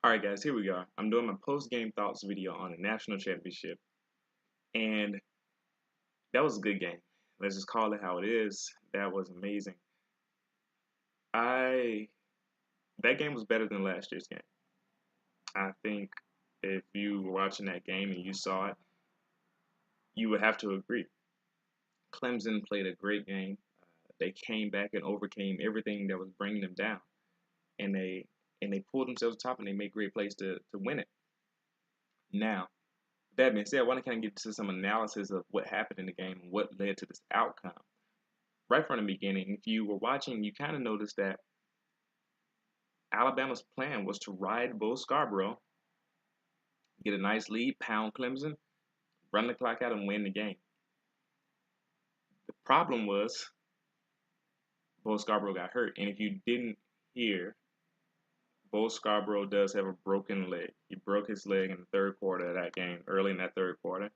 All right, guys, here we go. I'm doing my post-game thoughts video on the national championship, and that was a good game. Let's just call it how it is. That was amazing. I That game was better than last year's game. I think if you were watching that game and you saw it, you would have to agree. Clemson played a great game. They came back and overcame everything that was bringing them down, and they pulled themselves top and they made great plays to win it. Now, that being said, I want to kind of get to some analysis of what happened in the game and what led to this outcome. Right from the beginning, if you were watching, you kind of noticed that Alabama's plan was to ride Bo Scarborough, get a nice lead, pound Clemson, run the clock out, and win the game. The problem was Bo Scarborough got hurt, and if you didn't hear, Bo Scarborough does have a broken leg. He broke his leg in the third quarter of that game, early in that third quarter.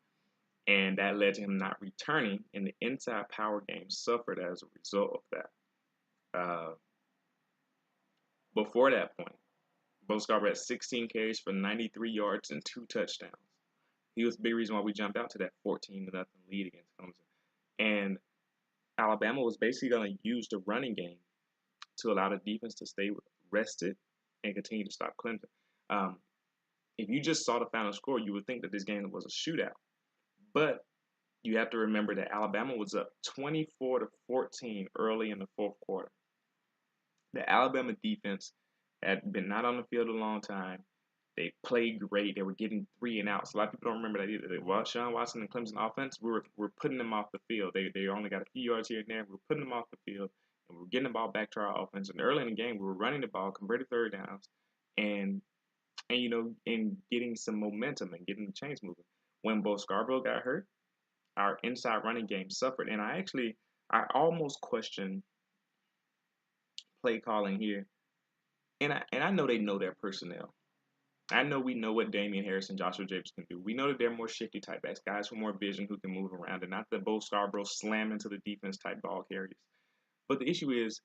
And that led to him not returning, and the inside power game suffered as a result of that. Before that point, Bo Scarborough had 16 carries for 93 yards and 2 touchdowns. He was the big reason why we jumped out to that 14-0 lead against Clemson. And Alabama was basically going to use the running game to allow the defense to stay rested and continue to stop Clemson. If you just saw the final score, you would think that this game was a shootout. But you have to remember that Alabama was up 24-14 early in the fourth quarter. The Alabama defense had been not on the field a long time. They played great. They were getting 3 and outs. A lot of people don't remember that either. While Sean Watson and Clemson offense, we're putting them off the field. They only got a few yards here and there. We're putting them off the field, and we're getting the ball back to our offense. And early in the game, we were running the ball, converted third downs, and getting some momentum and getting the chains moving. When Bo Scarborough got hurt, our inside running game suffered, and I almost questioned play calling here, and I know they know their personnel. I know we know what Damian Harris and Joshua Jacobs can do. We know that they're more shifty type backs, guys with more vision who can move around, and not the Bo Scarborough slam into the defense type ball carriers. But the issue is,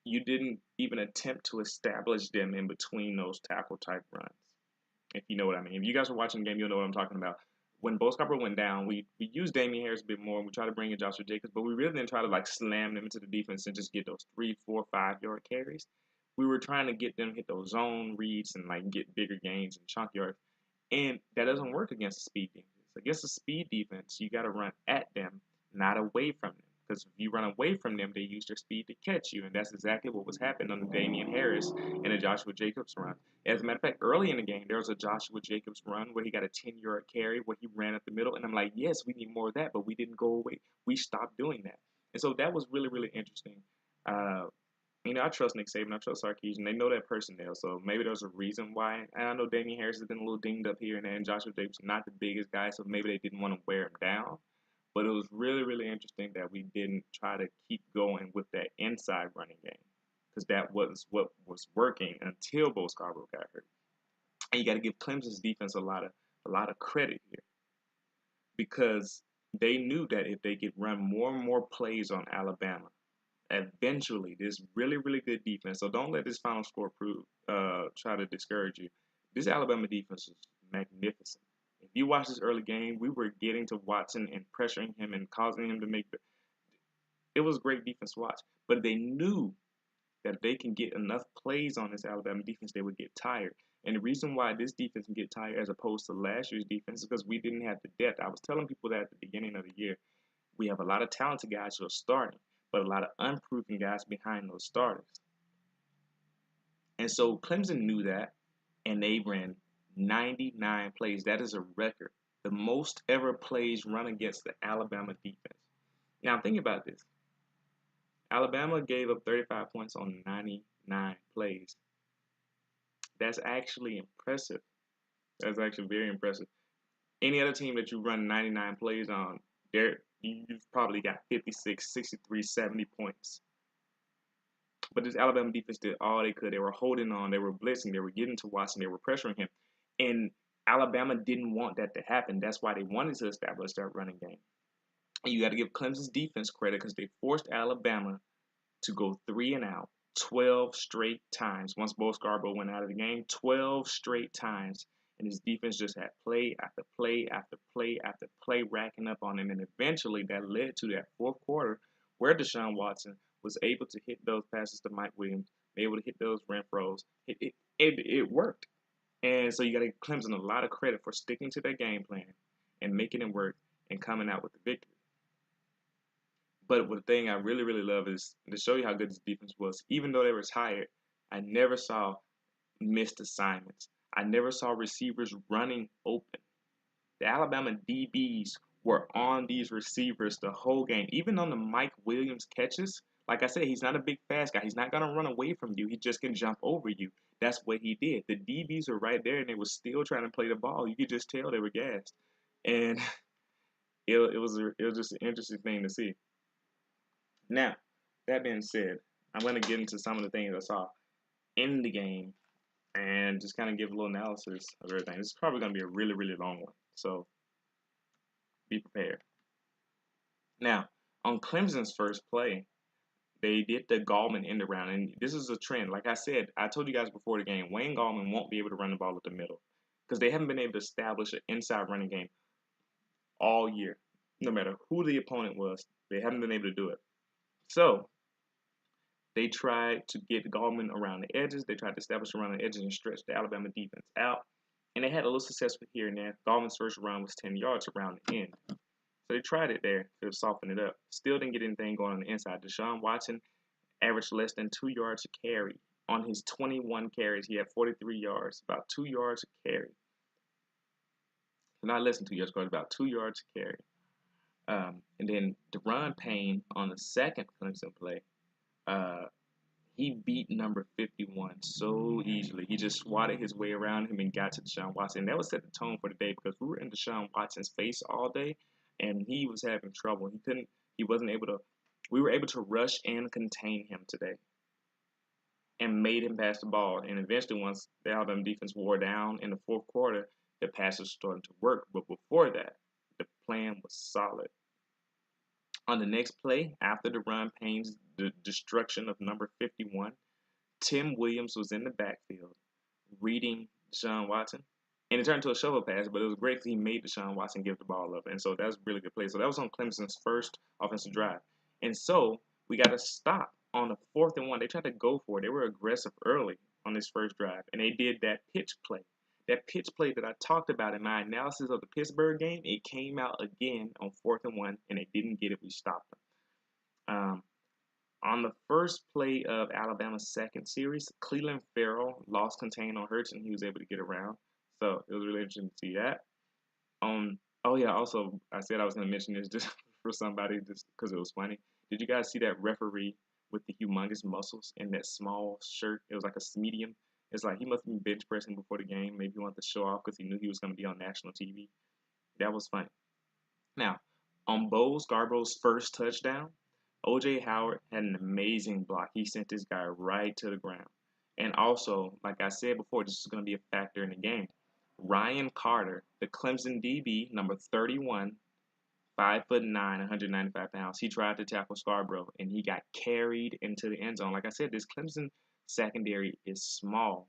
you didn't even attempt to establish them in between those tackle type runs. If you know what I mean. If you guys were watching the game, you'll know what I'm talking about. When Bo Scarborough went down, we used Damian Harris a bit more. We tried to bring in Joshua Jacobs, but we really didn't try to slam them into the defense and just get those 3, 4, 5-yard carries. We were trying to get them hit those zone reads and get bigger gains and chunk yards, and that doesn't work against a speed defense. Against a speed defense, you got to run at them, not away from them. Because if you run away from them, they use their speed to catch you, and that's exactly what was happening on the Damian Harris and the Joshua Jacobs run. As a matter of fact, early in the game, there was a Joshua Jacobs run where he got a 10-yard carry where he ran up the middle, and I'm like, yes, we need more of that, but we didn't go away. We stopped doing that. And so that was really, really interesting. I trust Nick Saban, I trust Sarkisian. They know that personnel, so maybe there's a reason why. And I know Damian Harris has been a little dinged up here and there, and Joshua Jacobs not the biggest guy, so maybe they didn't want to wear him down. But it was really, really interesting that we didn't try to keep going with that inside running game, because that was what was working until Bo Scarborough got hurt. And you got to give Clemson's defense a lot of credit here, because they knew that if they could run more and more plays on Alabama, eventually this really, really good defense. So don't let this final score try to discourage you. This Alabama defense is magnificent. If you watch this early game, we were getting to Watson and pressuring him and causing him to it was great defense to watch. But they knew that if they can get enough plays on this Alabama defense, they would get tired. And the reason why this defense can get tired as opposed to last year's defense is because we didn't have the depth. I was telling people that at the beginning of the year. We have a lot of talented guys who are starting, but a lot of unproven guys behind those starters. And so Clemson knew that, and they ran 99 plays. That is a record. The most ever plays run against the Alabama defense. Now, think about this. Alabama gave up 35 points on 99 plays. That's actually impressive. That's actually very impressive. Any other team that you run 99 plays on, you've probably got 56, 63, 70 points. But this Alabama defense did all they could. They were holding on. They were blitzing. They were getting to Watson. They were pressuring him. And Alabama didn't want that to happen. That's why they wanted to establish that running game. And you got to give Clemson's defense credit, because they forced Alabama to go 3 and out. 12 straight times. Once Bo Scarborough went out of the game, 12 straight times. And his defense just had play after play after play after play racking up on him. And eventually that led to that fourth quarter where Deshaun Watson was able to hit those passes to Mike Williams, able to hit those Renfros. It worked. And so you got to give Clemson a lot of credit for sticking to their game plan and making it work and coming out with the victory. But the thing I really, really love is to show you how good this defense was. Even though they were tired, I never saw missed assignments. I never saw receivers running open. The Alabama DBs were on these receivers the whole game. Even on the Mike Williams catches, like I said, he's not a big fast guy. He's not going to run away from you. He just can jump over you. That's what he did. The DBs were right there, and they were still trying to play the ball. You could just tell they were gassed. And it was just an interesting thing to see. Now, that being said, I'm going to get into some of the things I saw in the game and just kind of give a little analysis of everything. This is probably going to be a really, really long one, so be prepared. Now, on Clemson's first play, they did the Gallman end around, and this is a trend. Like I said, I told you guys before the game, Wayne Gallman won't be able to run the ball at the middle because they haven't been able to establish an inside running game all year. No matter who the opponent was, they haven't been able to do it. So they tried to get Gallman around the edges. They tried to establish around the edges and stretch the Alabama defense out. And they had a little success with here and there. Gallman's first run was 10 yards around the end. So they tried it there to soften it up. Still didn't get anything going on the inside. Deshaun Watson averaged less than 2 yards a carry. On his 21 carries, he had 43 yards, about 2 yards a carry. Not less than 2 yards, but about 2 yards a carry. And then Deron Payne on the second Clemson play, he beat number 51 so easily. He just swatted his way around him and got to Deshaun Watson. And that would set the tone for the day because we were in Deshaun Watson's face all day, and he was having trouble. We were able to rush and contain him today and made him pass the ball. And eventually, once the Alabama defense wore down in the fourth quarter, the passes started to work. But before that, the plan was solid. On the next play, after Deron Payne's destruction of number 51, Tim Williams was in the backfield reading Deshaun Watson. And it turned into a shovel pass, but it was great because he made Deshaun Watson give the ball up. And so that was a really good play. So that was on Clemson's first offensive drive. And so we got to stop on the 4th and 1. They tried to go for it. They were aggressive early on this first drive. And they did that pitch play. That pitch play that I talked about in my analysis of the Pittsburgh game, it came out again on 4th and 1, and they didn't get it. We stopped them. On the first play of Alabama's second series, Cleveland Farrell lost contain on Hurts, and he was able to get around. So it was really interesting to see that. Oh yeah, also I said I was going to mention this just for somebody just because it was funny. Did you guys see that referee with the humongous muscles in that small shirt? It was like a medium. It's like he must have been bench pressing before the game. Maybe he wanted to show off because he knew he was going to be on national TV. That was funny. Now, on Bo Scarborough's first touchdown, O.J. Howard had an amazing block. He sent this guy right to the ground. And also, like I said before, this is going to be a factor in the game. Ryan Carter, the Clemson DB, number 31, 5'9", 195 pounds. He tried to tackle Scarbrough, and he got carried into the end zone. Like I said, this Clemson secondary is small,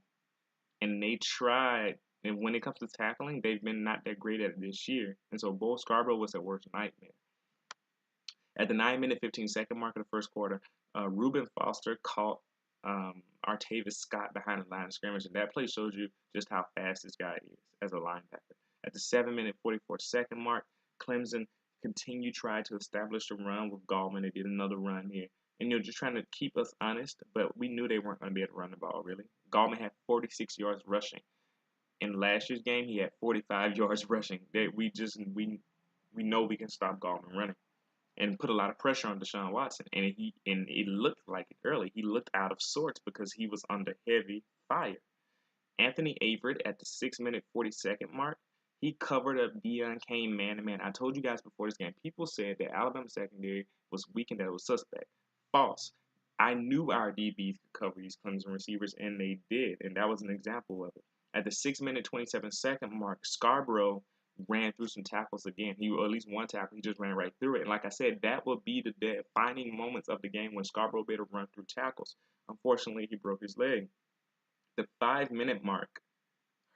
and they tried. And when it comes to tackling, they've been not that great at it this year. And so Bo Scarbrough was their worst nightmare. At the 9-minute, 15-second mark of the first quarter, Reuben Foster caught Artavis Scott behind the line of scrimmage, and that play shows you just how fast this guy is as a linebacker. At the 7-minute, 44-second mark, Clemson continued trying to establish a run with Gallman. They did another run here. And just trying to keep us honest, but we knew they weren't going to be able to run the ball, really. Gallman had 46 yards rushing. In last year's game, he had 45 yards rushing. We know we can stop Gallman running and put a lot of pressure on Deshaun Watson. And it looked like it early. He looked out of sorts because he was under heavy fire. Anthony Averett at the 6-minute, 40-second mark, he covered up Deion Kane man-to-man. I told you guys before this game, people said that Alabama secondary was weak and that it was suspect. False. I knew our DBs could cover these Clemson receivers, and they did, and that was an example of it. At the 6-minute, 27-second mark, Scarbrough ran through some tackles again. Or at least one tackle, he just ran right through it. And like I said, that will be the defining moments of the game when Scarbrough be able to run through tackles. Unfortunately, he broke his leg. The 5-minute mark,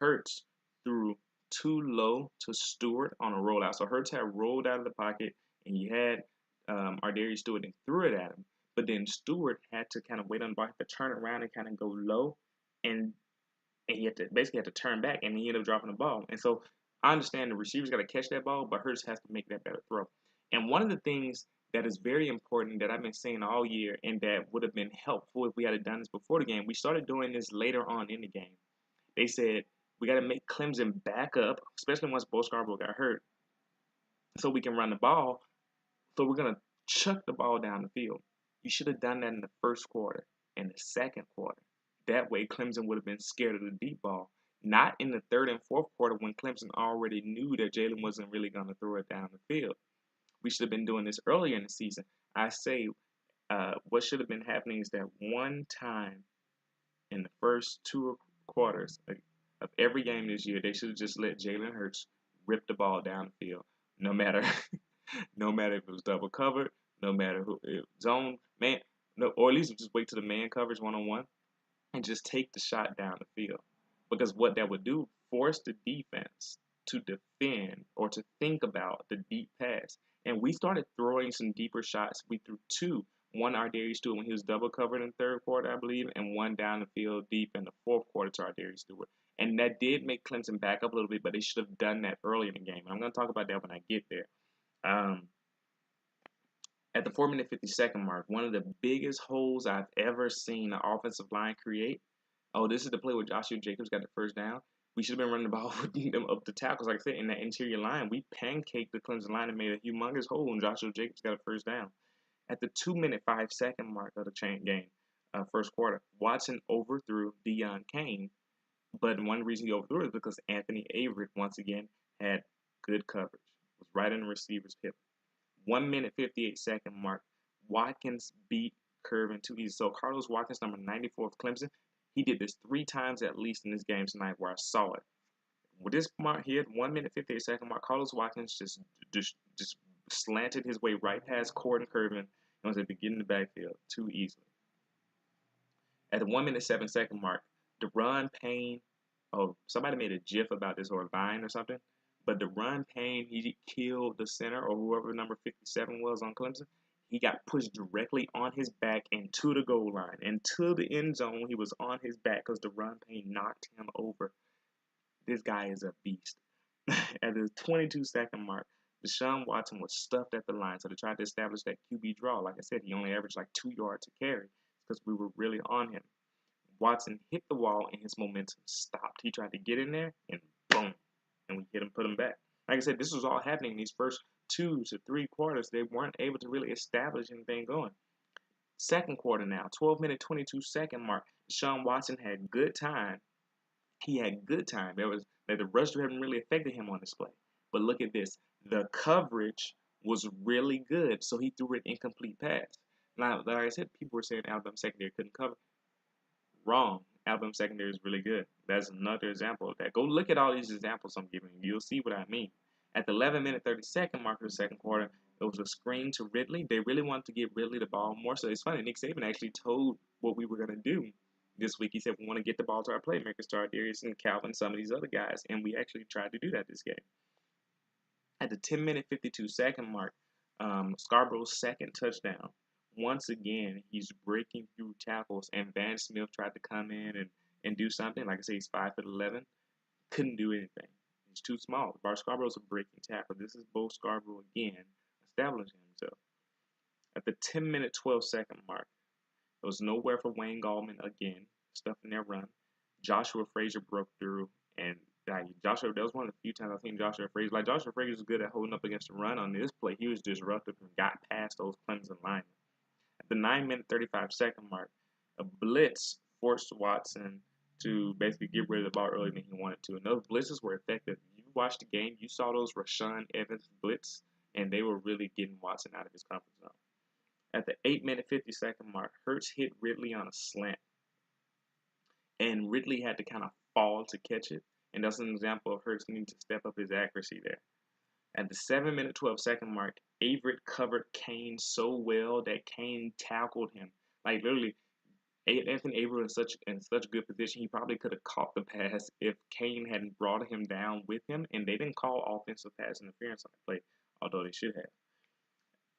Hurts threw too low to Stewart on a rollout. So Hurts had rolled out of the pocket, and he had Ardarius Stewart and threw it at him. But then Stewart had to kind of wait on the ball, to turn around and kind of go low, and he had to basically had to turn back, and he ended up dropping the ball. And so I understand the receivers got to catch that ball, but Hurts has to make that better throw. And one of the things that is very important that I've been saying all year, and that would have been helpful if we had done this before the game, we started doing this later on in the game. They said we got to make Clemson back up, especially once Bo Scarbrough got hurt, so we can run the ball. So we're going to chuck the ball down the field. You should have done that in the first quarter and the second quarter. That way, Clemson would have been scared of the deep ball. Not in the third and fourth quarter when Clemson already knew that Jalen wasn't really going to throw it down the field. We should have been doing this earlier in the season. I say what should have been happening is that one time in the first 2 quarters of every game this year, they should have just let Jalen Hurts rip the ball down the field, no matter no matter if it was double covered, no matter who zone man, no, or at least just wait till the man coverage 1-on-1 and just take the shot down the field. Because what that would do, force the defense to defend or to think about the deep pass. And we started throwing some deeper shots. We threw 2. One Ardarius Stewart when he was double covered in the third quarter, I believe, and one down the field deep in the fourth quarter to Ardarius Stewart. And that did make Clemson back up a little bit, but they should have done that early in the game. I'm going to talk about that when I get there. At the 4-minute 52nd mark, one of the biggest holes I've ever seen an offensive line create. Oh, this is the play where Joshua Jacobs got the first down. We should have been running the ball with them up the tackles, like I said, in that interior line. We pancaked the Clemson line and made a humongous hole, and Joshua Jacobs got a first down. At the 2-minute 5-second mark of the game, first quarter, Watson overthrew Deion Kane, but one reason he overthrew it is because Anthony Averett, once again, had good coverage. It was right in the receiver's hip. 1-minute 58-second mark, Watkins beat Curvin too easy. So Carlos Watkins, number 94 of Clemson, he did this 3 times at least in this game tonight where I saw it. With this mark here, 1-minute 58-second mark, Carlos Watkins just slanted his way right past Corden Curvin and was able to get in the backfield too easily. At the 1-minute 7-second mark, Deron Payne, somebody made a GIF about this or a Vine or something, but Deron Payne, he killed the center or whoever number 57 was on Clemson. He got pushed directly on his back into the goal line. Into the end zone, he was on his back because Deron Payne knocked him over. This guy is a beast. At the 22-second mark, Deshaun Watson was stuffed at the line, so they tried to establish that QB draw. Like I said, he only averaged like 2 yards a carry because we were really on him. Watson hit the wall, and his momentum stopped. He tried to get in there, and boom, and we hit him, put him back. Like I said, this was all happening in these first 2 to 3 quarters. They weren't able to really establish anything going. Second quarter now, 12-minute 22-second mark. Deshaun Watson had good time. He had good time. The rusher hadn't really affected him on this play. But look at this. The coverage was really good, so he threw an incomplete pass. Now, like I said, people were saying Alabama secondary couldn't cover. Wrong. Alabama secondary is really good. That's another example of that. Go look at all these examples I'm giving you. You'll see what I mean. At the 11-minute 32nd mark of the second quarter, it was a screen to Ridley. They really wanted to give Ridley the ball more. So it's funny. Nick Saban actually told what we were going to do this week. He said we want to get the ball to our playmakers, to Ardarius and Calvin, some of these other guys. And we actually tried to do that this game. At the 10-minute 52-second mark, Scarborough's second touchdown. Once again, he's breaking through tackles, and Van Smith tried to come in and do something. Like I say, he's 5'11", couldn't do anything. He's too small. Scarborough's a breaking tackle. This is Bo Scarbrough again establishing himself. At the 10-minute 12-second mark, there was nowhere for Wayne Gallman again, stuffing their run. Joshua Frazier broke through, and that was one of the few times I've seen Joshua Frazier. Like, Joshua Frazier was good at holding up against the run. On this play, he was disruptive and got past those Clemson linemen. At the 9-minute 35-second mark, a blitz forced Watson to basically get rid of the ball earlier than he wanted to. And those blitzes were effective. You watched the game, you saw those Rashawn Evans blitz, and they were really getting Watson out of his comfort zone. At the 8-minute 50-second mark, Hurts hit Ridley on a slant. And Ridley had to kind of fall to catch it. And that's an example of Hurts needing to step up his accuracy there. At the 7-minute 12-second mark, Averett covered Kane so well that Kane tackled him. Like literally, Anthony Averett in such good position, he probably could have caught the pass if Kane hadn't brought him down with him, and they didn't call offensive pass interference on the play, although they should have.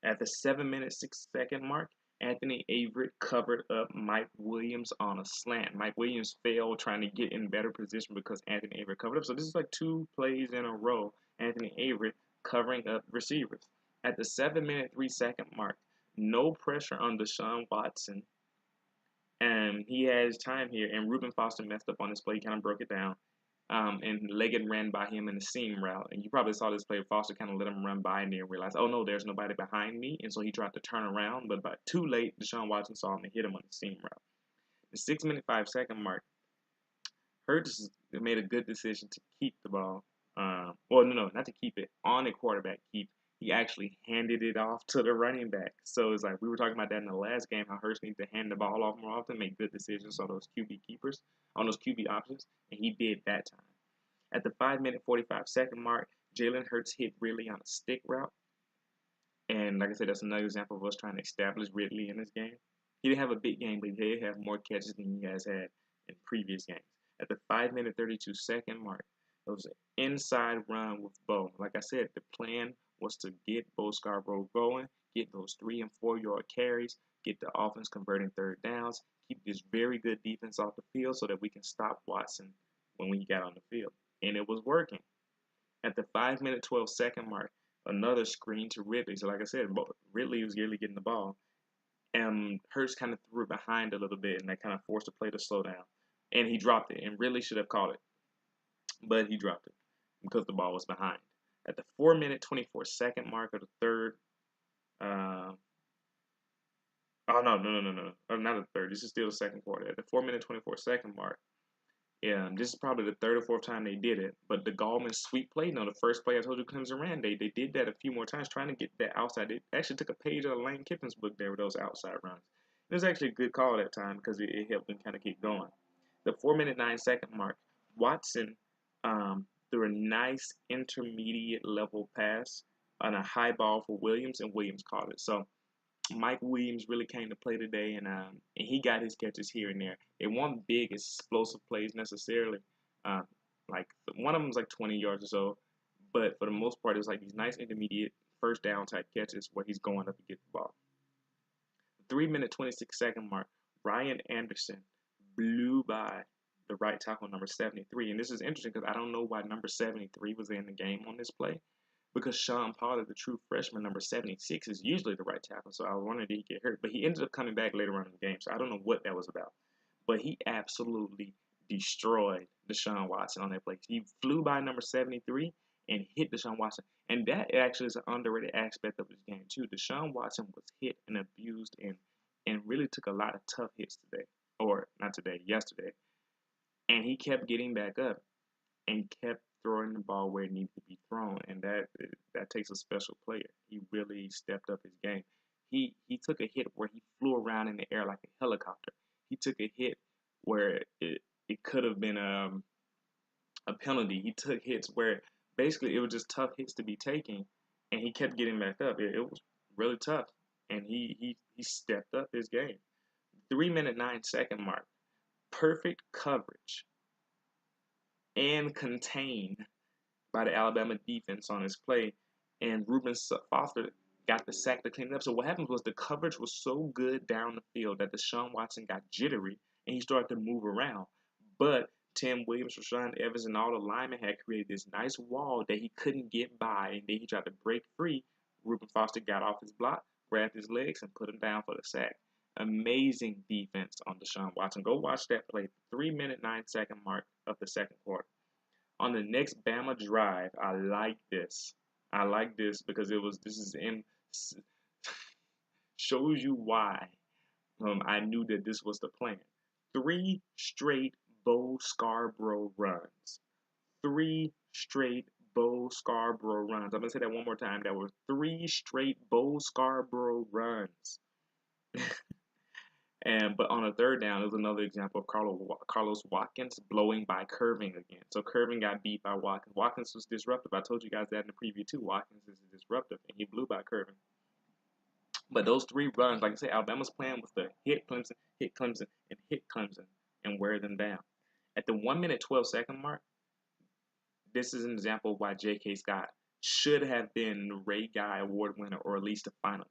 At the 7-minute 6-second mark, Anthony Averett covered up Mike Williams on a slant. Mike Williams failed trying to get in better position because Anthony Averett covered up. So this is like 2 plays in a row. Anthony Averett covering up receivers. At the 7-minute 3-second mark, no pressure on Deshaun Watson. And he has time here, and Reuben Foster messed up on this play. He kind of broke it down. And Leggett ran by him in the seam route. And you probably saw this play. Foster kind of let him run by and then realized, oh no, there's nobody behind me. And so he tried to turn around, but about too late, Deshaun Watson saw him and hit him on the seam route. The 6-minute 5-second mark, Hurts made a good decision to keep the ball. No, not to keep it on a quarterback keep. He actually handed it off to the running back. So it's like we were talking about that in the last game, how Hurts needs to hand the ball off more often, make good decisions on those QB keepers, on those QB options, and he did that time. At the 5-minute 45-second mark, Jalen Hurts hit Ridley on a stick route. And like I said, that's another example of us trying to establish Ridley in this game. He didn't have a big game, but he did have more catches than he has had in previous games. At the 5-minute 32-second mark, it was an inside run with Bo. Like I said, the plan was to get Bo Scarbrough going, get those 3- and 4-yard carries, get the offense converting third downs, keep this very good defense off the field so that we can stop Watson when he got on the field. And it was working. At the 5-minute 12-second mark, another screen to Ridley. So like I said, Ridley was really getting the ball. And Hurts kind of threw it behind a little bit, and that kind of forced the play to slow down. And he dropped it, and Ridley should have caught it. But he dropped it because the ball was behind. At the 4-minute 24-second mark of the third, no, not the third. This is still the second quarter. At the 4-minute 24-second mark, this is probably the 3rd or 4th time they did it. But the Gallman sweep play, the first play I told you Clemson ran, they did that a few more times trying to get that outside. They actually took a page out of Lane Kiffin's book there with those outside runs. It was actually a good call that time because it helped them kind of keep going. The 4-minute 9-second mark, Watson threw a nice intermediate level pass on a high ball for Williams, and Williams caught it. So Mike Williams really came to play today, and he got his catches here and there. They weren't big, explosive plays necessarily. Like one of them was like 20 yards or so, but for the most part, it was like these nice intermediate first down type catches where he's going up to get the ball. 3-minute 26-second mark, Ryan Anderson blew by the right tackle number 73, and this is interesting because I don't know why number 73 was in the game on this play. Because Sean Pollard, the true freshman, number 76, is usually the right tackle. So I wondered did he get hurt. But he ended up coming back later on in the game. So I don't know what that was about. But he absolutely destroyed Deshaun Watson on that play. He flew by number 73 and hit Deshaun Watson. And that actually is an underrated aspect of this game, too. Deshaun Watson was hit and abused and really took a lot of tough hits today. Or not today, yesterday. And he kept getting back up and kept throwing the ball where it needed to be thrown, and that takes a special player. He really stepped up his game. He took a hit where he flew around in the air like a helicopter. He took a hit where it could have been a penalty. He took hits where basically it was just tough hits to be taken, and he kept getting back up. It was really tough, and he stepped up his game. 3-minute 9-second mark, perfect coverage and contained by the Alabama defense on his play, and Reuben Foster got the sack to clean it up. So what happened was the coverage was so good down the field that Deshaun Watson got jittery, and he started to move around. But Tim Williams, Rashawn Evans, and all the linemen had created this nice wall that he couldn't get by, and then he tried to break free. Reuben Foster got off his block, grabbed his legs, and put him down for the sack. Amazing defense on Deshaun Watson. Go watch that play. 3-minute 9-second mark of the second quarter. On the next Bama drive, I like this. I like this because shows you why I knew that this was the plan. 3 straight Bo Scarbrough runs. 3 straight Bo Scarbrough runs. I'm going to say that one more time. That were 3 straight Bo Scarbrough runs. But on a third down, there's another example of Carlos Watkins blowing by curving again. So curving got beat by Watkins. Watkins was disruptive. I told you guys that in the preview too. Watkins is disruptive, and he blew by curving. But those three runs, like I said, Alabama's plan was to hit Clemson, and hit Clemson, and wear them down. At the 1 minute 12-second mark, this is an example of why J.K. Scott should have been the Ray Guy Award winner or at least a finalist.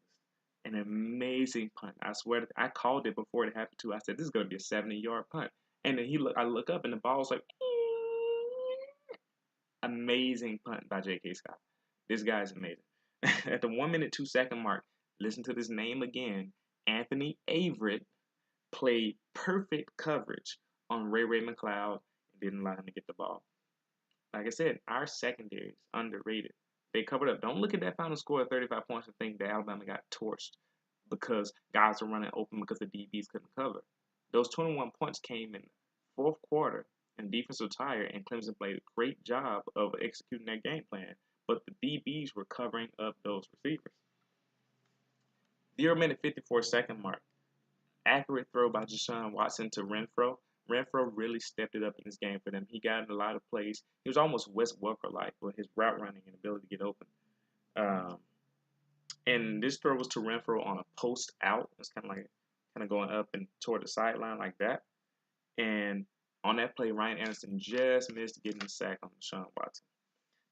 An amazing punt. I swear, I called it before it happened too. I said, this is going to be a 70-yard punt. And then I look up and the ball's like, amazing punt by J.K. Scott. This guy is amazing. At the 1 minute 2-second mark, listen to this name again. Anthony Averett played perfect coverage on Ray McCloud and didn't allow him to get the ball. Like I said, our secondary is underrated. They covered up. Don't look at that final score of 35 points and think that Alabama got torched because guys were running open because the DBs couldn't cover. Those 21 points came in the fourth quarter, and defense was tired, and Clemson played a great job of executing their game plan, but the DBs were covering up those receivers. 0 minute 54-second mark. Accurate throw by Deshaun Watson to Renfro. Renfro really stepped it up in this game for them. He got in a lot of plays. He was almost Wes Welker-like with his route running and ability to get open. And this throw was to Renfro on a post out. It's kind of going up and toward the sideline like that. And on that play, Ryan Anderson just missed getting the sack on Deshaun Watson.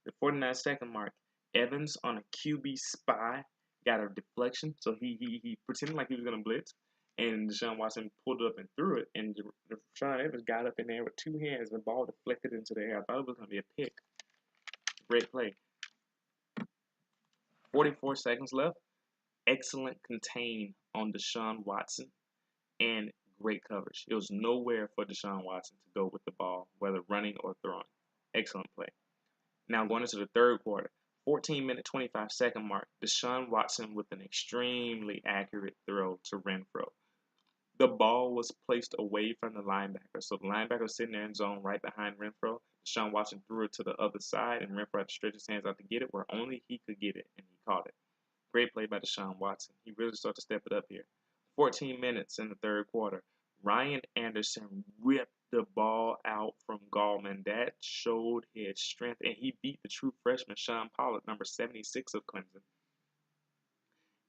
The 49-second mark, Evans on a QB spy got a deflection. So he pretended like he was going to blitz. And Deshaun Watson pulled it up and threw it. And Deshaun Evans got up in there with two hands. And the ball deflected into the air. I thought it was going to be a pick. Great play. 44 seconds left. Excellent contain on Deshaun Watson. And great coverage. It was nowhere for Deshaun Watson to go with the ball, whether running or throwing. Excellent play. Now going into the third quarter. 14 minute 25-second mark. Deshaun Watson with an extremely accurate throw to Renfro. The ball was placed away from the linebacker. So the linebacker was sitting there in zone right behind Renfro. Deshaun Watson threw it to the other side, and Renfro had to stretch his hands out to get it where only he could get it, and he caught it. Great play by Deshaun Watson. He really started to step it up here. 14 minutes in the third quarter. Ryan Anderson ripped the ball out from Gallman. That showed his strength, and he beat the true freshman, Sean Pollard, number 76 of Clemson,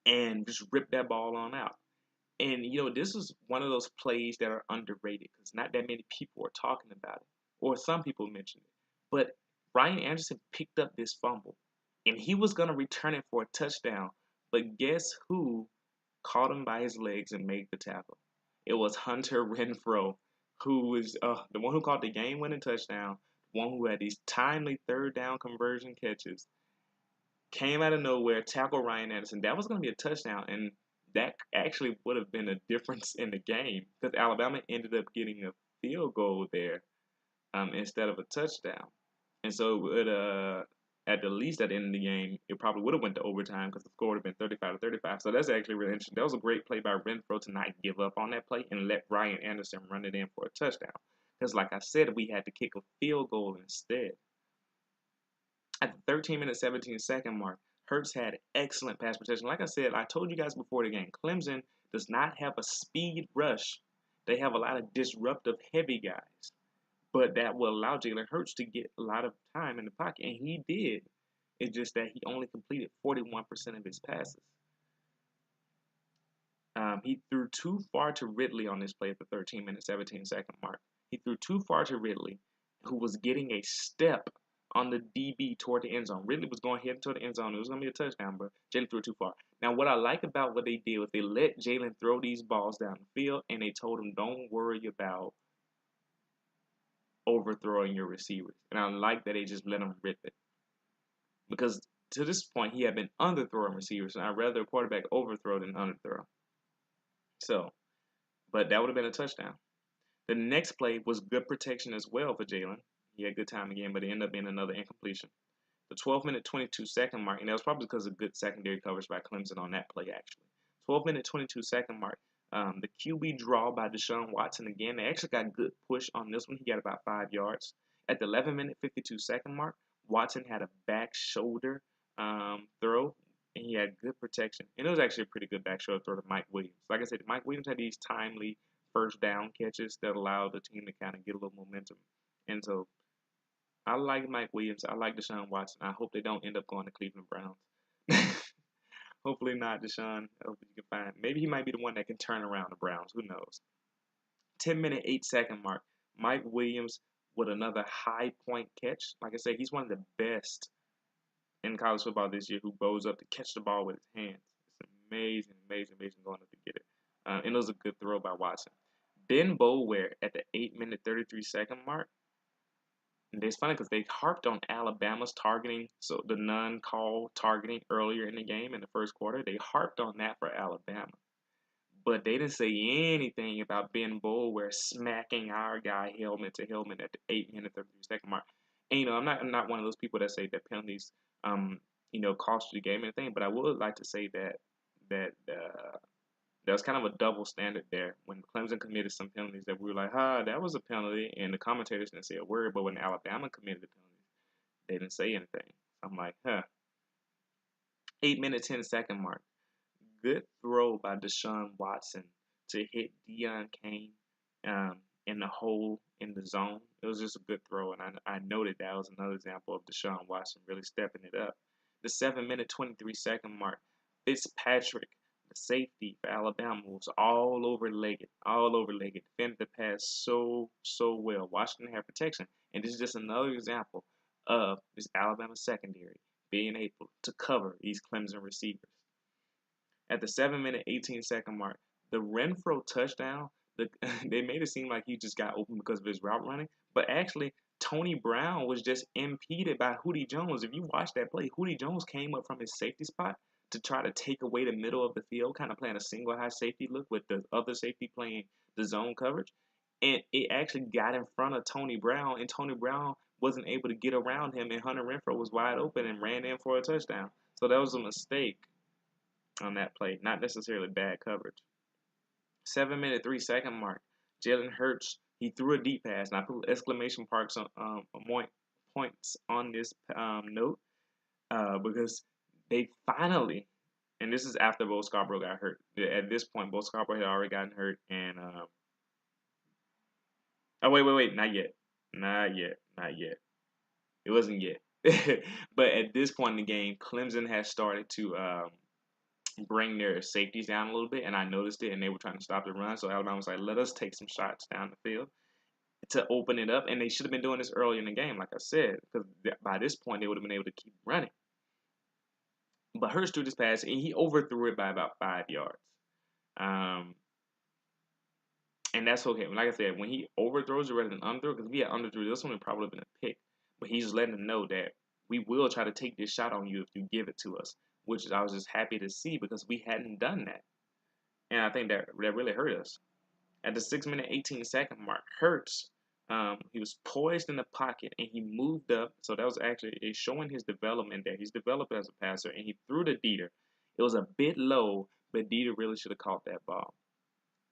and just ripped that ball on out. And, this is one of those plays that are underrated because not that many people are talking about it, or some people mentioned it. But Ryan Anderson picked up this fumble, and he was going to return it for a touchdown. But guess who caught him by his legs and made the tackle? It was Hunter Renfro, who was the one who caught the game-winning touchdown, the one who had these timely third-down conversion catches, came out of nowhere, tackled Ryan Anderson. That was going to be a touchdown, and that actually would have been a difference in the game because Alabama ended up getting a field goal there instead of a touchdown. And so at the least at the end of the game, it probably would have went to overtime because the score would have been 35-35. So that's actually really interesting. That was a great play by Renfro to not give up on that play and let Ryan Anderson run it in for a touchdown. Because like I said, we had to kick a field goal instead. At the 13 minute 17-second mark, Hurts had excellent pass protection. Like I said, I told you guys before the game, Clemson does not have a speed rush. They have a lot of disruptive heavy guys. But that will allow Jalen Hurts to get a lot of time in the pocket. And he did. It's just that he only completed 41% of his passes. He threw too far to Ridley on this play at the 13 minute 17-second mark. He threw too far to Ridley, who was getting a step on the DB toward the end zone. Ridley was going heading toward the end zone. It was going to be a touchdown, but Jalen threw it too far. Now, what I like about what they did was they let Jalen throw these balls down the field, and they told him, don't worry about overthrowing your receivers. And I like that they just let him rip it. Because to this point, he had been underthrowing receivers, and I'd rather a quarterback overthrow than underthrow. So, but that would have been a touchdown. The next play was good protection as well for Jalen. He had good time again, but it ended up being another incompletion. The 12 minute 22-second mark, and that was probably because of good secondary coverage by Clemson on that play, actually. 12 minute 22-second mark. The QB draw by Deshaun Watson again. They actually got good push on this one. He got about 5 yards. At the 11 minute 52-second mark, Watson had a back shoulder throw and he had good protection. And it was actually a pretty good back shoulder throw to Mike Williams. Like I said, Mike Williams had these timely first down catches that allowed the team to kind of get a little momentum. And so I like Mike Williams. I like Deshaun Watson. I hope they don't end up going to Cleveland Browns. Hopefully not, Deshaun. I hope you can find. Maybe he might be the one that can turn around the Browns. Who knows? 10-minute, 8-second mark. Mike Williams with another high point catch. Like I said, he's one of the best in college football this year who bows up to catch the ball with his hands. It's amazing, amazing, amazing going up to get it. And it was a good throw by Watson. Ben Boulware at the 8-minute, 33-second mark. And it's funny because they harped on Alabama's targeting, so the non-call targeting earlier in the game in the first quarter. They harped on that for Alabama. But they didn't say anything about Ben Boulware smacking our guy helmet to helmet at the 8-minute, 33-second mark. And, I'm not one of those people that say that penalties, cost you the game or anything. But I would like to say that there was kind of a double standard there when Clemson committed some penalties that we were like, that was a penalty, and the commentators didn't say a word. But when Alabama committed the penalties, they didn't say anything. I'm like, 8-minute, 10-second mark. Good throw by Deshaun Watson to hit Deion Kane in the hole in the zone. It was just a good throw, and I noted that was another example of Deshaun Watson really stepping it up. The 7-minute, 23-second mark. Fitzpatrick, the safety for Alabama, was all over legged, defended the pass so well. Washington had protection, and this is just another example of this Alabama secondary being able to cover these Clemson receivers. At the 7-minute, 18-second mark, the Renfro touchdown, they made it seem like he just got open because of his route running, but actually Tony Brown was just impeded by Hootie Jones. If you watch that play, Hootie Jones came up from his safety spot to try to take away the middle of the field, kind of playing a single high safety look with the other safety playing the zone coverage. And it actually got in front of Tony Brown, and Tony Brown wasn't able to get around him, and Hunter Renfro was wide open and ran in for a touchdown. So that was a mistake on that play, not necessarily bad coverage. 7-minute, 3-second mark. Jalen Hurts, he threw a deep pass, and I put exclamation points on this note because they finally, and this is after Bo Scarbrough got hurt. At this point, Bo Scarbrough had already gotten hurt, and wait, not yet. It wasn't yet. But at this point in the game, Clemson has started to bring their safeties down a little bit, and I noticed it, and they were trying to stop the run. So Alabama was like, let us take some shots down the field to open it up, and they should have been doing this early in the game, like I said, because by this point they would have been able to keep running. But Hurts threw this pass, and he overthrew it by about 5 yards. And that's okay. Like I said, when he overthrows it rather than underthrow, because if he had underthrew this one, it probably would have been a pick. But he's just letting them know that we will try to take this shot on you if you give it to us, which I was just happy to see because we hadn't done that. And I think that really hurt us. At the 6-minute, 18-second mark, Hurts, he was poised in the pocket and he moved up. So that was actually showing his development there. He's developed as a passer, and he threw to Dieter. It was a bit low, but Dieter really should have caught that ball.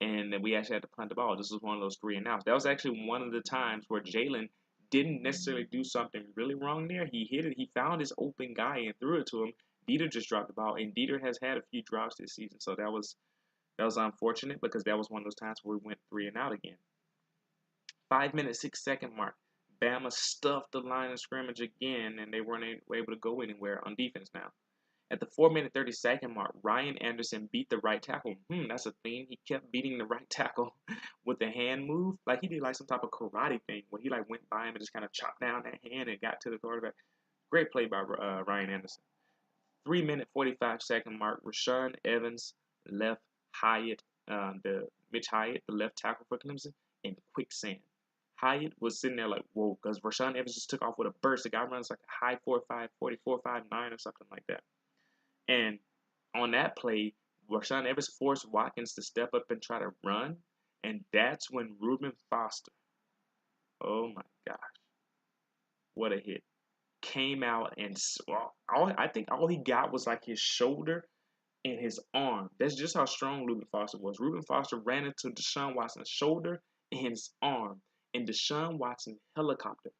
And then we actually had to punt the ball. This was one of those 3 and outs. That was actually one of the times where Jalen didn't necessarily do something really wrong there. He hit it. He found his open guy and threw it to him. Dieter just dropped the ball, and Dieter has had a few drops this season. So that was unfortunate because that was one of those times where we went 3 and out again. 5-minute, 6-second mark. Bama stuffed the line of scrimmage again, and they weren't able to go anywhere on defense now. At the 4-minute, 30-second mark, Ryan Anderson beat the right tackle. That's a theme. He kept beating the right tackle with the hand move. Like he did like some type of karate thing where he like went by him and just kind of chopped down that hand and got to the quarterback. Great play by Ryan Anderson. 3-minute, 45-second mark, Rashaan Evans left Mitch Hyatt, the left tackle for Clemson, in quicksand. Hyatt was sitting there like, whoa, because Rashaan Evans just took off with a burst. The guy runs like a high 4.5, 44.59 or something like that. And on that play, Rashaan Evans forced Watkins to step up and try to run, and that's when Reuben Foster, oh my gosh, what a hit, came out and I think all he got was like his shoulder and his arm. That's just how strong Reuben Foster was. Reuben Foster ran into Deshaun Watson's shoulder and his arm, and Deshaun Watson helicopter.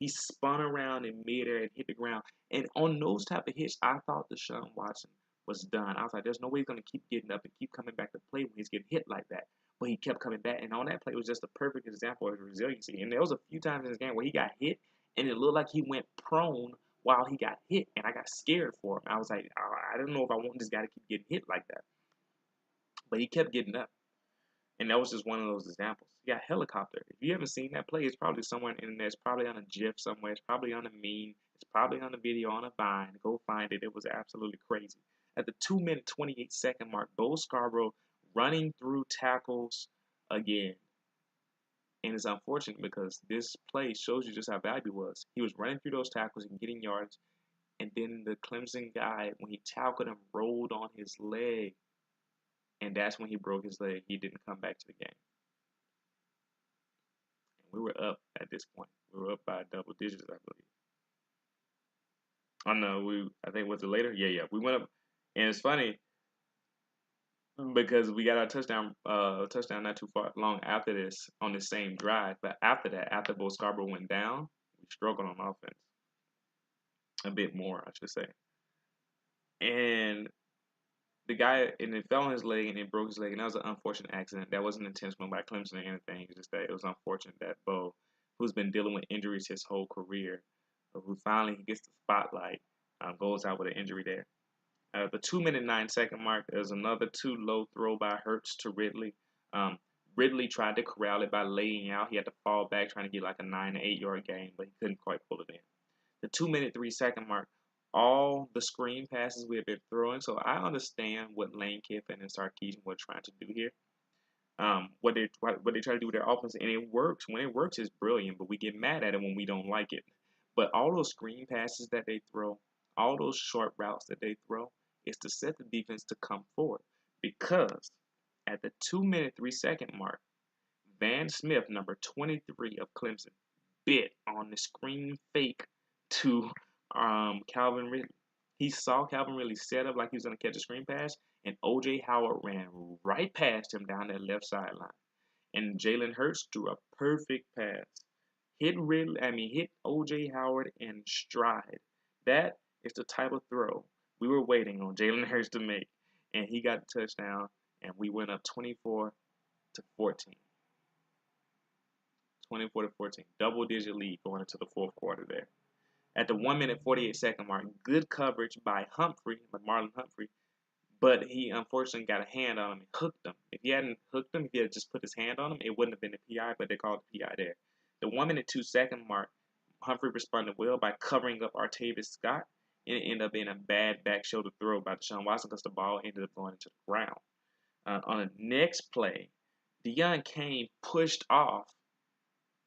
He spun around in midair and hit the ground. And on those type of hits, I thought Deshaun Watson was done. I was like, there's no way he's going to keep getting up and keep coming back to play when he's getting hit like that. But he kept coming back, and on that play was just a perfect example of his resiliency. And there was a few times in this game where he got hit, and it looked like he went prone while he got hit, and I got scared for him. I was like, I don't know if I want this guy to keep getting hit like that. But he kept getting up, and that was just one of those examples. He got helicopter. If you haven't seen that play, it's probably somewhere in there. It's probably on a GIF somewhere. It's probably on a meme. It's probably on a video on a Vine. Go find it. It was absolutely crazy. At the 2-minute 28-second mark, Bo Scarbrough running through tackles again. And it's unfortunate because this play shows you just how valuable he was. He was running through those tackles and getting yards, and then the Clemson guy, when he tackled him, rolled on his leg, and that's when he broke his leg. He didn't come back to the game. And we were up at this point. We were up by double digits, I believe. Oh no, I think was it later? Yeah. We went up, and it's funny because we got our touchdown not too far long after this on the same drive. But after that, after Bo Scarbrough went down, we struggled on offense a bit more, I should say. And the guy, and it fell on his leg and it broke his leg, and that was an unfortunate accident. That wasn't intentional by Clemson or anything. It's just that it was unfortunate that Bo, who's been dealing with injuries his whole career, who finally gets the spotlight, goes out with an injury there. The 2-minute 9-second mark, there's another too low throw by Hurts to Ridley. Ridley tried to corral it by laying out. He had to fall back trying to get like a 9 or 8 yard gain, but he couldn't quite pull it in. The 2-minute 3-second mark, all the screen passes we have been throwing. So I understand what Lane Kiffin and Sarkisian were trying to do here. What they try to do with their offense, and it works. When it works, it's brilliant, but we get mad at it when we don't like it. But all those screen passes that they throw, all those short routes that they throw, is to set the defense to come forward. Because at the 2-minute 3-second mark, Van Smith, number 23 of Clemson, bit on the screen fake to Calvin Ridley. He saw Calvin Ridley set up like he was going to catch a screen pass, and O.J. Howard ran right past him down that left sideline. And Jalen Hurts threw a perfect pass. Hit O.J. Howard in stride. That is the type of throw we were waiting on Jalen Hurts to make. And he got the touchdown, and we went up 24-14. 24-14. Double-digit lead going into the fourth quarter there. At the 1-minute 48-second mark, good coverage by Marlon Humphrey, but he unfortunately got a hand on him and hooked him. If he hadn't hooked him, if he had just put his hand on him, it wouldn't have been a PI, but they called the PI there. The 1-minute 2-second mark, Humphrey responded well by covering up Artavis Scott, and it ended up being a bad back shoulder throw by Deshaun Watson because the ball ended up going into the ground. On the next play, Deion Kane pushed off.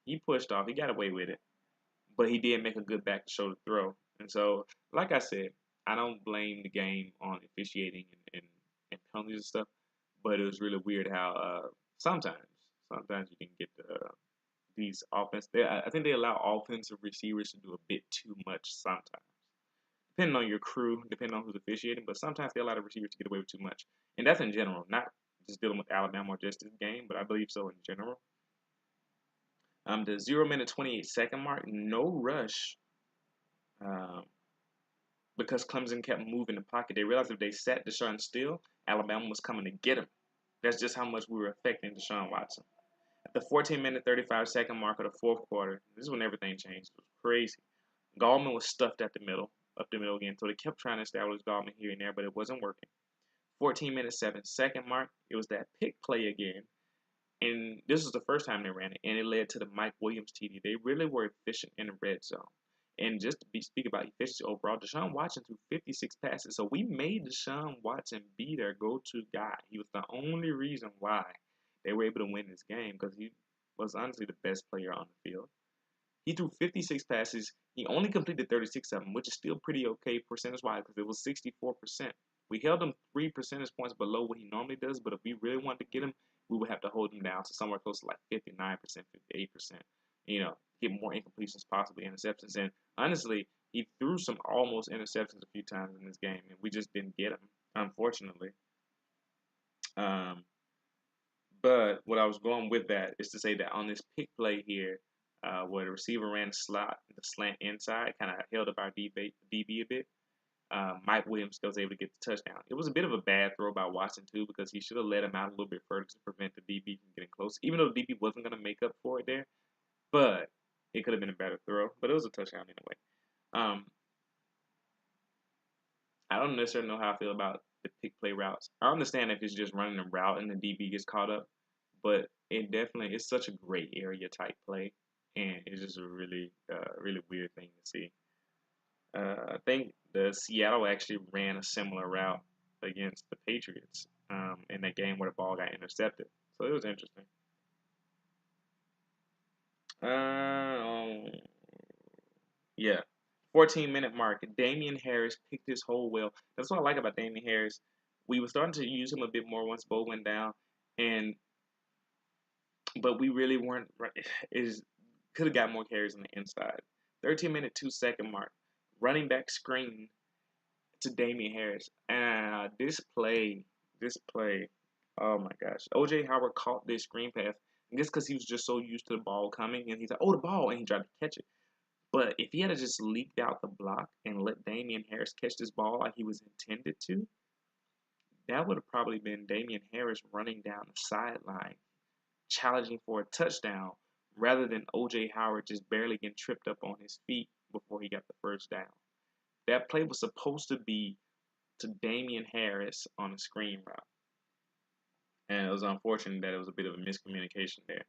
He got away with it, but he did make a good back shoulder throw. And so, like I said, I don't blame the game on officiating and penalties and stuff, but it was really weird how sometimes you can get these offense. I think they allow offensive receivers to do a bit too much sometimes, depending on your crew, depending on who's officiating. But sometimes they allow the receivers to get away with too much, and that's in general, not just dealing with Alabama or just this game, but I believe so in general. The 0-minute 28-second mark, no rush, because Clemson kept moving the pocket. They realized if they sat Deshaun still, Alabama was coming to get him. That's just how much we were affecting Deshaun Watson. At the 14-minute 35-second mark of the fourth quarter, this is when everything changed. It was crazy. Gallman was stuffed up the middle again, so they kept trying to establish Gallman here and there, but it wasn't working. 14-minute 7-second mark, it was that pick play again. And this was the first time they ran it, and it led to the Mike Williams TD. They really were efficient in the red zone. And just to speak about efficiency overall, Deshaun Watson threw 56 passes. So we made Deshaun Watson be their go-to guy. He was the only reason why they were able to win this game, because he was honestly the best player on the field. He threw 56 passes. He only completed 36 of them, which is still pretty okay percentage-wise because it was 64%. We held him 3 percentage points below what he normally does, but if we really wanted to get him, we would have to hold him down to somewhere close to like 59%, 58%. Get more incompletions, possibly interceptions. And honestly, he threw some almost interceptions a few times in this game, and we just didn't get him, unfortunately. But what I was going with that is to say that on this pick play here, where the receiver ran the slant inside, kind of held up our DB a bit. Mike Williams was able to get the touchdown. It was a bit of a bad throw by Watson too because he should have let him out a little bit further to prevent the DB from getting close. Even though the DB wasn't going to make up for it there, but it could have been a better throw. But it was a touchdown anyway. I don't necessarily know how I feel about the pick play routes. I understand if it's just running a route and the DB gets caught up, but it definitely is such a gray area type play, and it's just a really, really weird thing to see. I think the Seattle actually ran a similar route against the Patriots in that game where the ball got intercepted. So it was interesting. Yeah. 14-minute mark. Damian Harris picked his hole well. That's what I like about Damian Harris. We were starting to use him a bit more once Bo went down, but we really weren't. Is could have got more carries on the inside. 13-minute 2-second mark. Running back screen to Damian Harris. This play. Oh my gosh. OJ Howard caught this screen pass. I guess because he was just so used to the ball coming, and he's like, "Oh, the ball," and he tried to catch it. But if he had just leaked out the block and let Damian Harris catch this ball like he was intended to, that would have probably been Damian Harris running down the sideline, challenging for a touchdown, rather than OJ Howard just barely getting tripped up on his feet before he got the first down. That play was supposed to be to Damian Harris on a screen route. And it was unfortunate that it was a bit of a miscommunication there.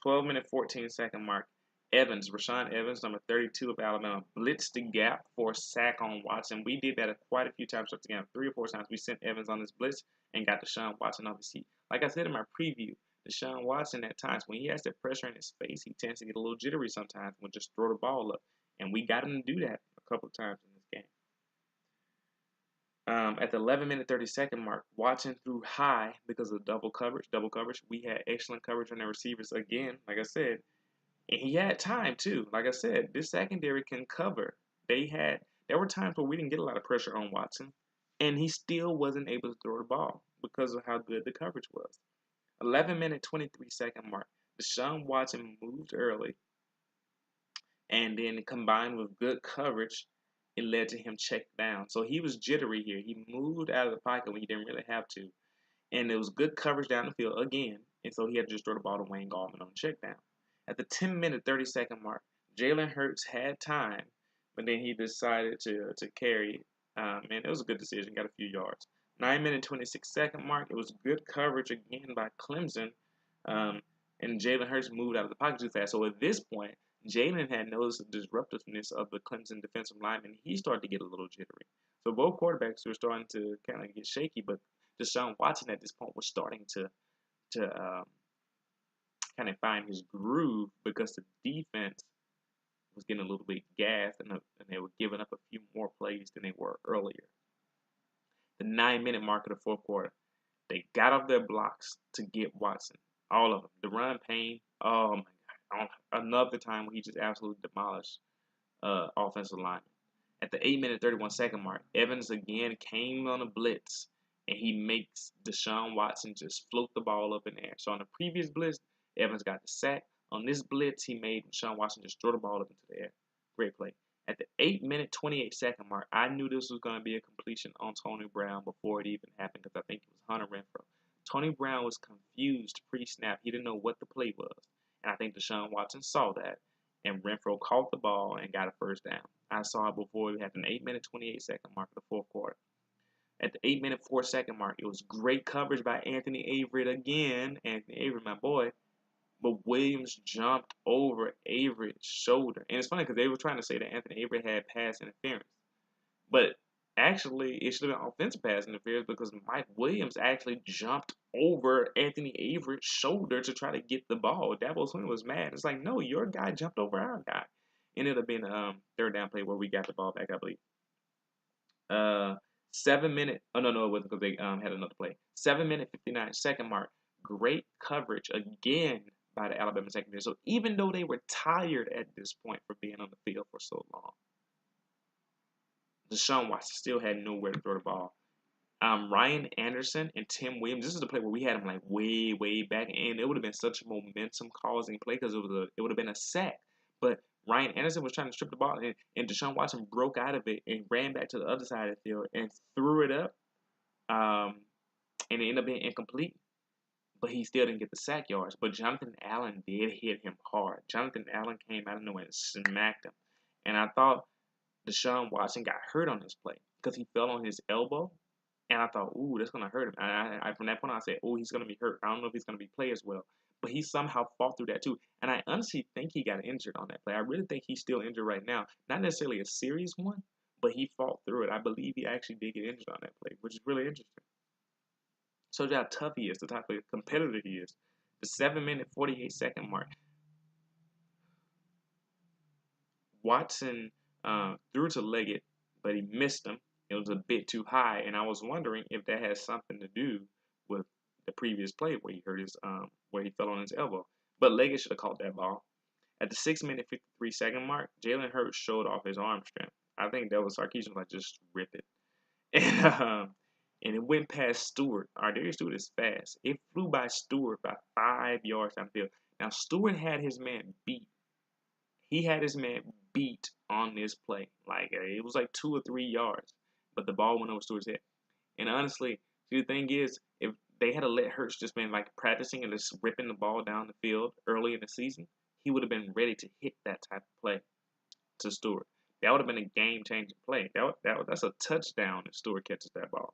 12-minute 14-second mark. Rashaan Evans, number 32 of Alabama, blitzed the gap for a sack on Watson. We did that quite a few times throughout the game. 3 or 4 times we sent Evans on this blitz and got Deshaun Watson off his seat. Like I said in my preview, Deshaun Watson at times, when he has that pressure in his face, he tends to get a little jittery sometimes and will just throw the ball up. And we got him to do that a couple of times in this game. At the 11-minute 30-second mark, Watson threw high because of double coverage. We had excellent coverage on the receivers again, like I said. And he had time too. Like I said, this secondary can cover. There were times where we didn't get a lot of pressure on Watson, and he still wasn't able to throw the ball because of how good the coverage was. 11-minute 23-second mark. Deshaun Watson moved early, and then combined with good coverage, it led to him checked down. So he was jittery here. He moved out of the pocket when he didn't really have to, and it was good coverage down the field again, and so he had to just throw the ball to Wayne Gallman on the check down. At the 10-minute 30-second mark, Jalen Hurts had time, but then he decided to carry, and it was a good decision, got a few yards. 9-minute 26-second mark, it was good coverage again by Clemson, and Jalen Hurts moved out of the pocket too fast. So at this point, Jalen had noticed the disruptiveness of the Clemson defensive lineman. He started to get a little jittery. So both quarterbacks were starting to kind of get shaky, but Deshaun Watson at this point was starting to kind of find his groove because the defense was getting a little bit gassed and they were giving up a few more plays than they were earlier. The 9-minute mark of the fourth quarter, they got off their blocks to get Watson. All of them. Deron Payne, oh my God. Another time where he just absolutely demolished offensive linemen. At the 8-minute 31-second mark, Evans again came on a blitz, and he makes Deshaun Watson just float the ball up in the air. So on the previous blitz, Evans got the sack. On this blitz, he made Deshaun Watson just throw the ball up into the air. Great play. At the 8-minute 28-second mark, I knew this was going to be a completion on Tony Brown before it even happened because I think it was Hunter Renfrow. Tony Brown was confused pre-snap. He didn't know what the play was. And I think Deshaun Watson saw that. And Renfrow caught the ball and got a first down. I saw it before we had an 8-minute 28-second mark of the fourth quarter. At the 8-minute 4-second mark, it was great coverage by Anthony Averett again. Anthony Averett, my boy. But Williams jumped over Averett's shoulder. And it's funny because they were trying to say that Anthony Averett had pass interference. But actually, it should have been offensive pass interference because Mike Williams actually jumped over Anthony Averett's shoulder to try to get the ball. Dabo Swinney was mad. It's like, no, your guy jumped over our guy. And it would have been a third down play where we got the ball back, I believe. 7-minute. Oh, no, it wasn't because they had another play. 7-minute 59-second mark. Great coverage again by the Alabama secondary. So even though they were tired at this point for being on the field for so long, Deshaun Watson still had nowhere to throw the ball. Ryan Anderson and Tim Williams. This is the play where we had him like way back, and it would have been such a momentum-causing play because it would have been a sack. But Ryan Anderson was trying to strip the ball, and Deshaun Watson broke out of it and ran back to the other side of the field and threw it up, and it ended up being incomplete. But he still didn't get the sack yards. But Jonathan Allen did hit him hard. Jonathan Allen came out of nowhere and smacked him. And I thought Deshaun Watson got hurt on this play because he fell on his elbow. And I thought, ooh, that's going to hurt him. From that point on, I said, oh, he's going to be hurt. I don't know if he's going to be play as well. But he somehow fought through that too. And I honestly think he got injured on that play. I really think he's still injured right now. Not necessarily a serious one, but he fought through it. I believe he actually did get injured on that play, which is really interesting. Shows you how tough he is, the type of competitor he is. The 7-minute, 48-second mark. Watson threw to Leggett, but he missed him. It was a bit too high, and I was wondering if that has something to do with the previous play where he hurt his where he fell on his elbow. But Leggett should have caught that ball. At the 6-minute, 53-second mark, Jalen Hurts showed off his arm strength. I think that was Sarkisian like just rip it. And it went past Stewart. Ardarius Stewart is fast. It flew by Stewart by 5 yards down the field. Now Stewart had his man beat. He had his man beat on this play. Like it was like 2 or 3 yards, but the ball went over Stewart's head. And honestly, see, the thing is, if they had to let Hurts just been like practicing and just ripping the ball down the field early in the season, he would have been ready to hit that type of play to Stewart. That would have been a game-changing play. That's a touchdown if Stewart catches that ball.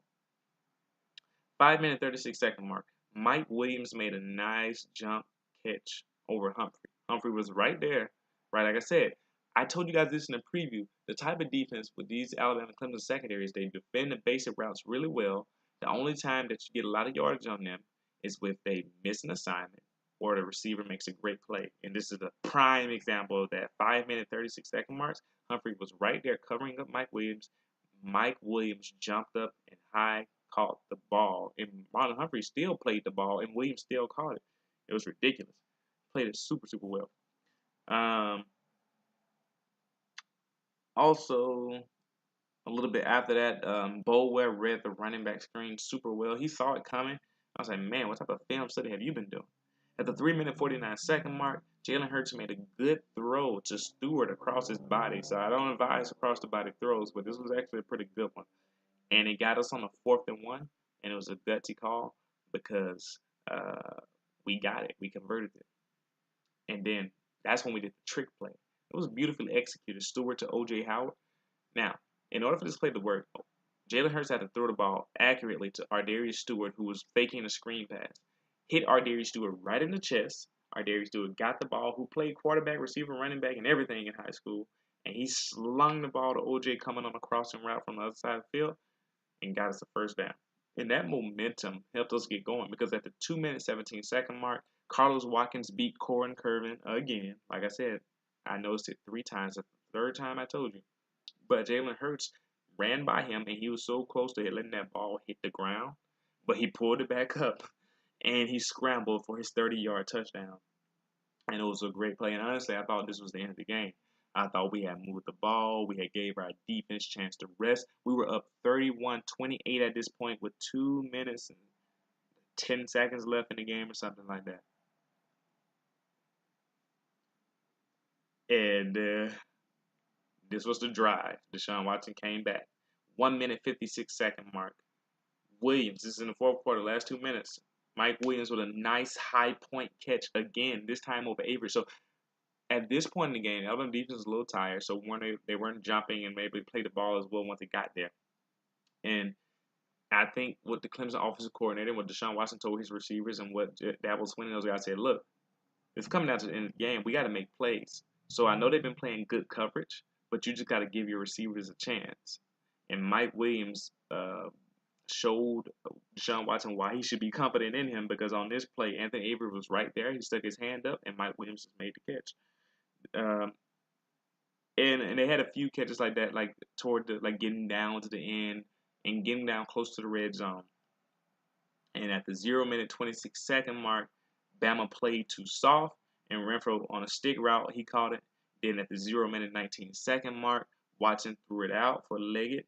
5-minute, 36-second mark. Mike Williams made a nice jump catch over Humphrey. Humphrey was right there, right? Like I said, I told you guys this in the preview. The type of defense with these Alabama Clemson secondaries, they defend the basic routes really well. The only time that you get a lot of yardage on them is if they miss an assignment or the receiver makes a great play. And this is a prime example of that. 5-minute, 36-second marks. Humphrey was right there covering up Mike Williams. Mike Williams jumped up and high caught the ball, and Marlon Humphrey still played the ball, and Williams still caught it. It was ridiculous. Played it super, super well. Also, a little bit after that, Bolwell read the running back screen super well. He saw it coming. I was like, man, what type of film study have you been doing? At the 3-minute, 49-second mark, Jalen Hurts made a good throw to Stewart across his body. So I don't advise across the body throws, but this was actually a pretty good one. And it got us on a 4th and 1, and it was a gutsy call because we got it. We converted it. And then that's when we did the trick play. It was beautifully executed. Stewart to O.J. Howard. Now, in order for this play to work, Jalen Hurts had to throw the ball accurately to Ardarius Stewart, who was faking a screen pass. Hit Ardarius Stewart right in the chest. Ardarius Stewart got the ball, who played quarterback, receiver, running back, and everything in high school. And he slung the ball to O.J. coming on a crossing route from the other side of the field and got us a first down. And that momentum helped us get going because at the 2-minute, 17-second mark, Carlos Watkins beat Corin Curvin again. Like I said, I noticed it 3 times. The 3rd time I told you. But Jalen Hurts ran by him, and he was so close to letting that ball hit the ground. But he pulled it back up, and he scrambled for his 30-yard touchdown. And it was a great play. And honestly, I thought this was the end of the game. I thought we had moved the ball. We had gave our defense a chance to rest. We were up 31-28 at this point with 2 minutes and 10 seconds left in the game or something like that. And this was the drive. Deshaun Watson came back. 1-minute, 56-second mark. Williams, this is in the 4th quarter, last 2 minutes. Mike Williams with a nice high point catch again, this time over Avery. So at this point in the game, Alabama defense was a little tired, so they weren't jumping and maybe played the ball as well once they got there. And I think what the Clemson offensive coordinator, what Deshaun Watson told his receivers, and what that was when those guys said, look, it's coming down to the end of the game. We got to make plays. So I know they've been playing good coverage, but you just got to give your receivers a chance. And Mike Williams showed Deshaun Watson why he should be confident in him, because on this play, Anthony Avery was right there. He stuck his hand up, and Mike Williams just made the catch. And they had a few catches like that, like toward the getting down to the end and getting down close to the red zone. And at the 0-minute 26-second mark, Bama played too soft, and Renfro on a stick route, he caught it. Then at the 0-minute 19-second mark, Watson threw it out for Leggett,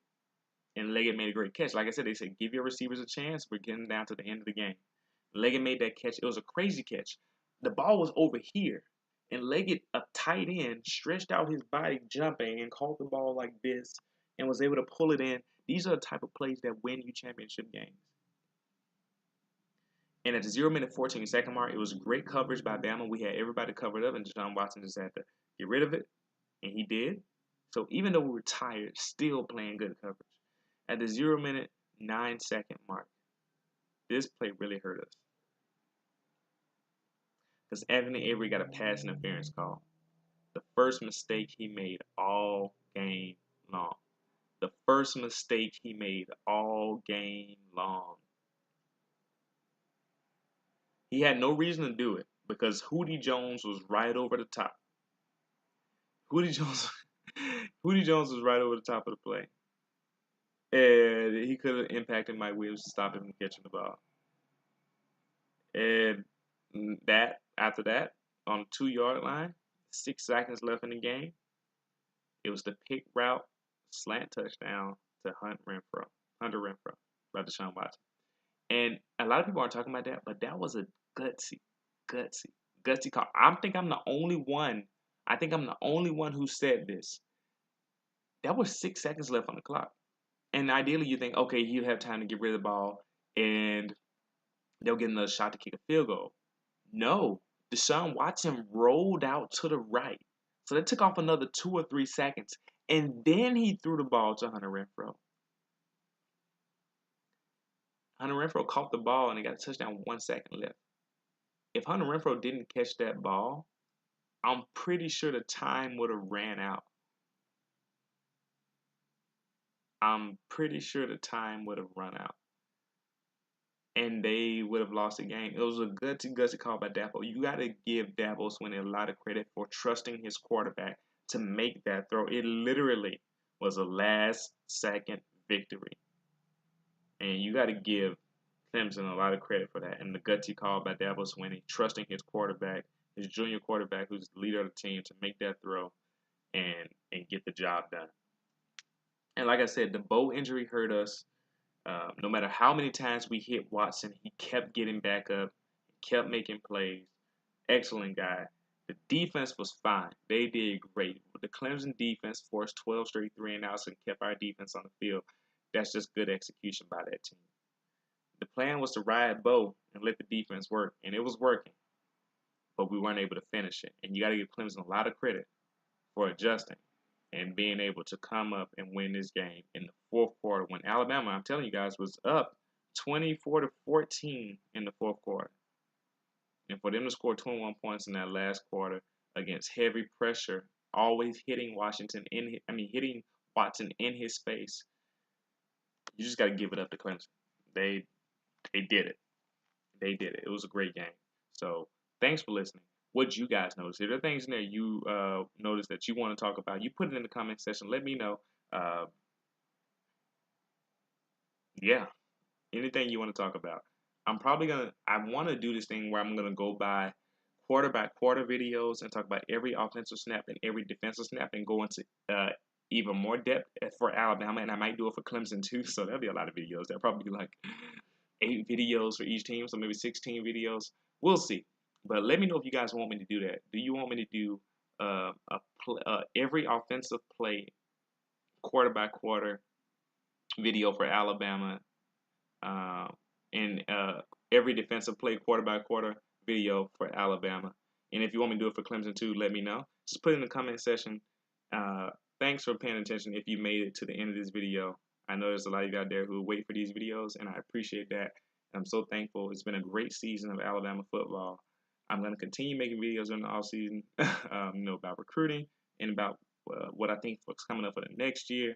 and Leggett made a great catch. Like I said, they said, give your receivers a chance. We're getting down to the end of the game. Leggett made that catch. It was a crazy catch. The ball was over here, and legged a tight end, stretched out his body jumping and caught the ball like this and was able to pull it in. These are the type of plays that win you championship games. And at the 0-minute 14-second mark, it was great coverage by Bama. We had everybody covered up, and Deshaun Watson just had to get rid of it, and he did. So even though we were tired, still playing good coverage. At the 0-minute 9-second mark, this play really hurt us. Because Anthony Avery got a pass interference call. The first mistake he made all game long. The first mistake he made all game long. He had no reason to do it because Hootie Jones was right over the top. Hootie Jones was right over the top of the play. And he could have impacted Mike Williams to stop him from catching the ball. And after that, on the 2-yard line, 6 seconds left in the game, it was the pick route slant touchdown to Hunter Renfrow by Deshaun Watson. And a lot of people aren't talking about that, but that was a gutsy call. I think I'm the only one who said this. That was 6 seconds left on the clock. And ideally you think, okay, you have time to get rid of the ball and they'll get another shot to kick a field goal. No, Deshaun Watson rolled out to the right. So that took off another 2 or 3 seconds. And then he threw the ball to Hunter Renfrow. Hunter Renfrow caught the ball and he got a touchdown with 1 second left. If Hunter Renfrow didn't catch that ball, I'm pretty sure the time would have ran out. I'm pretty sure the time would have run out. And they would have lost the game. It was a gutsy call by Dabo. You got to give Dabo Swinney a lot of credit for trusting his quarterback to make that throw. It literally was a last-second victory. And you got to give Clemson a lot of credit for that. And the gutsy call by Dabo Swinney, trusting his quarterback, his junior quarterback, who's the leader of the team, to make that throw and get the job done. And like I said, the Bo injury hurt us. No matter how many times we hit Watson, he kept getting back up, kept making plays. Excellent guy. The defense was fine. They did great. The Clemson defense forced 12 straight 3-and-outs and kept our defense on the field. That's just good execution by that team. The plan was to ride Bo and let the defense work, and it was working. But we weren't able to finish it. And you got to give Clemson a lot of credit for adjusting and being able to come up and win this game in the fourth quarter when Alabama, I'm telling you guys, was up 24-14 in the fourth quarter. And for them to score 21 points in that last quarter against heavy pressure, always hitting Watson in his face, you just got to give it up to Clemson. They did it. They did it. It was a great game. So thanks for listening. What you guys noticed? If there are things in there you notice that you want to talk about, you put it in the comment section. Let me know. Yeah, anything you want to talk about. I want to do this thing where I'm going to go by quarter videos and talk about every offensive snap and every defensive snap and go into even more depth for Alabama. And I might do it for Clemson too. So there'll be a lot of videos. There'll probably be like 8 videos for each team. So maybe 16 videos. We'll see. But let me know if you guys want me to do that. Do you want me to do every offensive play quarter by quarter video for Alabama and every defensive play quarter by quarter video for Alabama? And if you want me to do it for Clemson too, let me know. Just put it in the comment section. Thanks for paying attention if you made it to the end of this video. I know there's a lot of you out there who wait for these videos, and I appreciate that. I'm so thankful. It's been a great season of Alabama football. I'm going to continue making videos during the offseason, about recruiting and about what I think what's coming up for the next year,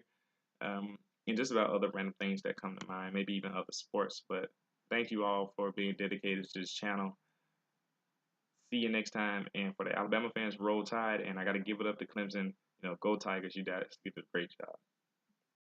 and just about other random things that come to mind, maybe even other sports. But thank you all for being dedicated to this channel. See you next time. And for the Alabama fans, roll tide. And I got to give it up to Clemson. Go Tigers. You guys did a great job.